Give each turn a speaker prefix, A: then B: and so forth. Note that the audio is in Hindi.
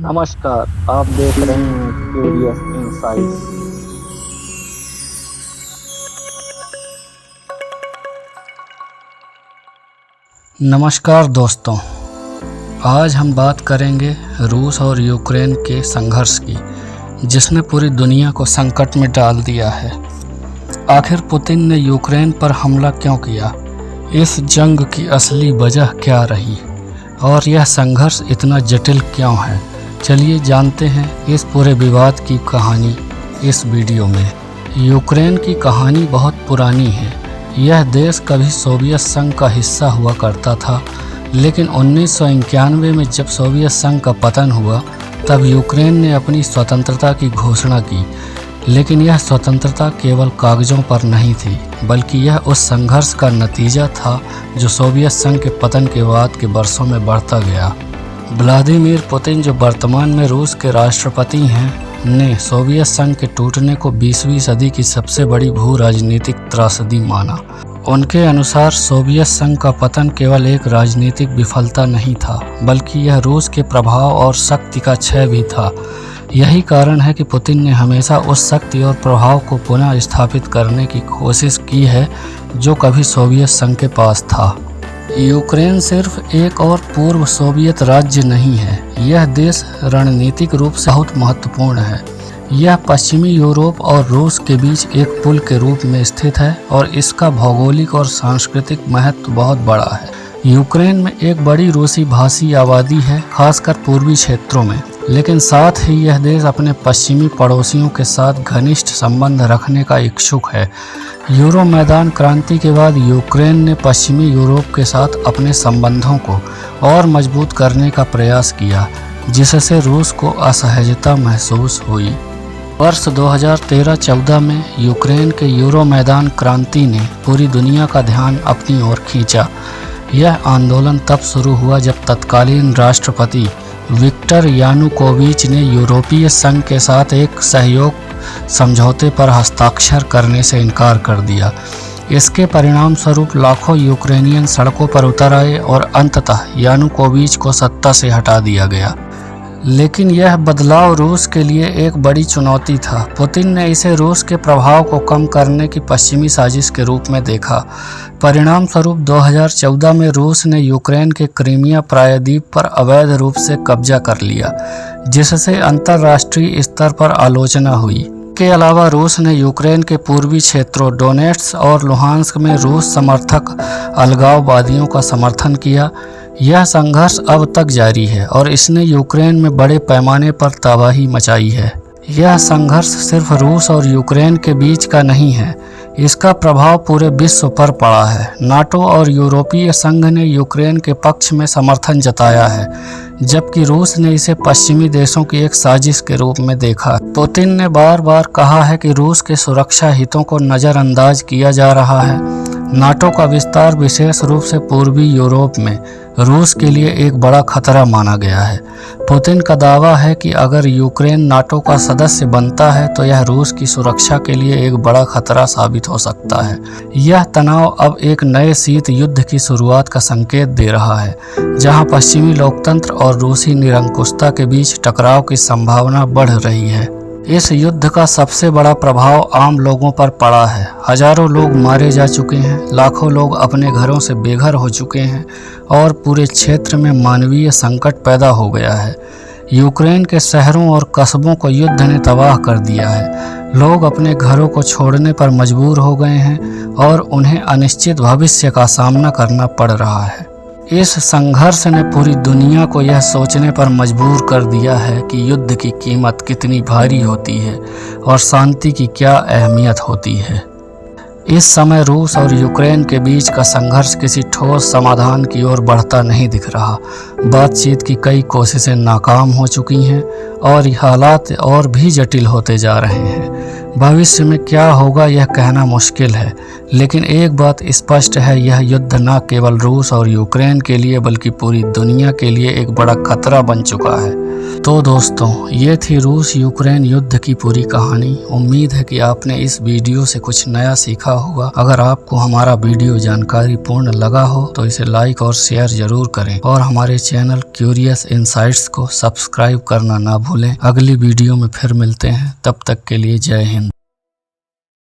A: नमस्कार, आप देख रहे हैं क्यूरियस इनसाइट्स।
B: नमस्कार दोस्तों, आज हम बात करेंगे रूस और यूक्रेन के संघर्ष की, जिसने पूरी दुनिया को संकट में डाल दिया है। आखिर पुतिन ने यूक्रेन पर हमला क्यों किया? इस जंग की असली वजह क्या रही और यह संघर्ष इतना जटिल क्यों है? चलिए जानते हैं इस पूरे विवाद की कहानी इस वीडियो में। यूक्रेन की कहानी बहुत पुरानी है। यह देश कभी सोवियत संघ का हिस्सा हुआ करता था, लेकिन 1991 में जब सोवियत संघ का पतन हुआ तब यूक्रेन ने अपनी स्वतंत्रता की घोषणा की। लेकिन यह स्वतंत्रता केवल कागजों पर नहीं थी, बल्कि यह उस संघर्ष का नतीजा था जो सोवियत संघ के पतन के बाद के वर्षों में बढ़ता गया। व्लादिमीर पुतिन, जो वर्तमान में रूस के राष्ट्रपति हैं, ने सोवियत संघ के टूटने को 20वीं सदी की सबसे बड़ी भू राजनीतिक त्रासदी माना। उनके अनुसार सोवियत संघ का पतन केवल एक राजनीतिक विफलता नहीं था, बल्कि यह रूस के प्रभाव और शक्ति का क्षय भी था। यही कारण है कि पुतिन ने हमेशा उस शक्ति और प्रभाव को पुनः स्थापित करने की कोशिश की है जो कभी सोवियत संघ के पास था। यूक्रेन सिर्फ एक और पूर्व सोवियत राज्य नहीं है, यह देश रणनीतिक रूप से बहुत महत्वपूर्ण है। यह पश्चिमी यूरोप और रूस के बीच एक पुल के रूप में स्थित है और इसका भौगोलिक और सांस्कृतिक महत्व बहुत बड़ा है। यूक्रेन में एक बड़ी रूसी भाषी आबादी है, खासकर पूर्वी क्षेत्रों में, लेकिन साथ ही यह देश अपने पश्चिमी पड़ोसियों के साथ घनिष्ठ संबंध रखने का इच्छुक है। यूरो मैदान क्रांति के बाद यूक्रेन ने पश्चिमी यूरोप के साथ अपने संबंधों को और मजबूत करने का प्रयास किया, जिससे रूस को असहजता महसूस हुई। वर्ष 2013-14 में यूक्रेन के यूरो मैदान क्रांति ने पूरी दुनिया का ध्यान अपनी ओर खींचा। यह आंदोलन तब शुरू हुआ जब तत्कालीन राष्ट्रपति विक्टर यानुकोविच ने यूरोपीय संघ के साथ एक सहयोग समझौते पर हस्ताक्षर करने से इनकार कर दिया। इसके परिणाम स्वरूप लाखों यूक्रेनियन सड़कों पर उतर आए और अंततः यानुकोविच को सत्ता से हटा दिया गया। लेकिन यह बदलाव रूस के लिए एक बड़ी चुनौती था। पुतिन ने इसे रूस के प्रभाव को कम करने की पश्चिमी साजिश के रूप में देखा। परिणाम स्वरूप 2014 में रूस ने यूक्रेन के क्रीमिया प्रायद्वीप पर अवैध रूप से कब्जा कर लिया, जिससे अंतर्राष्ट्रीय स्तर पर आलोचना हुई। के अलावा रूस ने यूक्रेन के पूर्वी क्षेत्रों डोनेट्स्क और लुहांस्क में रूस समर्थक अलगाववादियों का समर्थन किया। यह संघर्ष अब तक जारी है और इसने यूक्रेन में बड़े पैमाने पर तबाही मचाई है। यह संघर्ष सिर्फ रूस और यूक्रेन के बीच का नहीं है, इसका प्रभाव पूरे विश्व पर पड़ा है। नाटो और यूरोपीय संघ ने यूक्रेन के पक्ष में समर्थन जताया है, जबकि रूस ने इसे पश्चिमी देशों की एक साजिश के रूप में देखा। पुतिन ने बार बार कहा है कि रूस के सुरक्षा हितों को नज़रअंदाज किया जा रहा है। नाटो का विस्तार विशेष रूप से पूर्वी यूरोप में रूस के लिए एक बड़ा खतरा माना गया है। पुतिन का दावा है कि अगर यूक्रेन नाटो का सदस्य बनता है तो यह रूस की सुरक्षा के लिए एक बड़ा खतरा साबित हो सकता है। यह तनाव अब एक नए शीत युद्ध की शुरुआत का संकेत दे रहा है, जहां पश्चिमी लोकतंत्र और रूसी निरंकुशता के बीच टकराव की संभावना बढ़ रही है। इस युद्ध का सबसे बड़ा प्रभाव आम लोगों पर पड़ा है। हजारों लोग मारे जा चुके हैं, लाखों लोग अपने घरों से बेघर हो चुके हैं और पूरे क्षेत्र में मानवीय संकट पैदा हो गया है। यूक्रेन के शहरों और कस्बों को युद्ध ने तबाह कर दिया है। लोग अपने घरों को छोड़ने पर मजबूर हो गए हैं और उन्हें अनिश्चित भविष्य का सामना करना पड़ रहा है। इस संघर्ष ने पूरी दुनिया को यह सोचने पर मजबूर कर दिया है कि युद्ध की कीमत कितनी भारी होती है और शांति की क्या अहमियत होती है। इस समय रूस और यूक्रेन के बीच का संघर्ष किसी ठोस समाधान की ओर बढ़ता नहीं दिख रहा। बातचीत की कई कोशिशें नाकाम हो चुकी हैं और हालात और भी जटिल होते जा रहे हैं। भविष्य में क्या होगा यह कहना मुश्किल है, लेकिन एक बात स्पष्ट है, यह युद्ध न केवल रूस और यूक्रेन के लिए बल्कि पूरी दुनिया के लिए एक बड़ा खतरा बन चुका है। तो दोस्तों, ये थी रूस यूक्रेन युद्ध की पूरी कहानी। उम्मीद है कि आपने इस वीडियो से कुछ नया सीखा होगा। अगर आपको हमारा वीडियो जानकारी पूर्ण लगा हो तो इसे लाइक और शेयर जरूर करें और हमारे चैनल क्यूरियस इनसाइट्स को सब्सक्राइब करना ना भूलें। अगली वीडियो में फिर मिलते हैं, तब तक के लिए जय हिंद।